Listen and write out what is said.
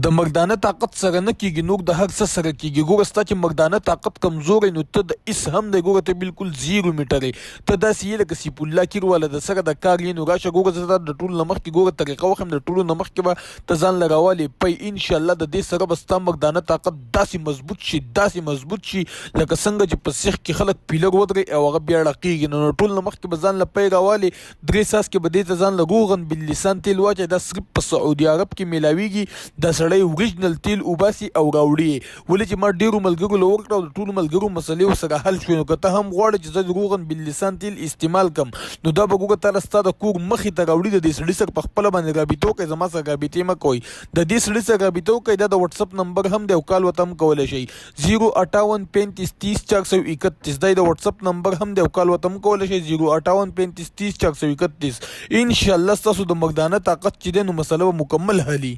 د مردانه طاقت سره نه کیږي، نور د هر څه سره کیږي. ګوره ستا چې مردانه طاقت کمزوری نو ته د اس هم دی، ګوره ته بالکل 0 میټر یې. ته داسې یې لکه سیف الله کیر والا د سره د کار یې. نو راشه ګوره زه د ټولو نه مخکې ګوره طریقه وښیم، د ټولو نه مخکې به ته ځان له راولې پی. انشاءالله د دې سره به ستا مردانه طاقت داسې مضبوط شي، داسې مضبوط شي لکه څنګه چې په سیخ کې خلک پیلر ودرې او هغه بیا ړقېږي. نو ټول نه مخکې به ځان له پی راولې. 3 څاڅکې به دې ته ځان له روغن باللسان تیل واچوي. دا صرف په سعودي عرب کې میلاویږي. دا سړی اوریجنل تیل وباسي او راوړي. ولې چې ما ډېرو ملګرو له وکړه او د ټولو ملګرو مسلې ورسره حل شوې. نو که ته هم غواړې چې زه د روغن باللسان تیل استعمال کړم، نو دا به ګوره تعالی ستا د کور مخې ته راوړي. د دې سړي سره په خپله باندې رابطه وکړئ، زما سره رابطې مه کوئ. د دې سړي سره رابطه وکړئ. دا د وټساپ نمبر هم دی او کال ورته هم کولی شئ. 058 35 30 431. دا د وټساپ نمبر هم دی او کال ورته هم کولی شئ. 058 35 30 431. انشاءالله ستاسو د مردانه طاقت چې دی نو مسله به مکمل حلي.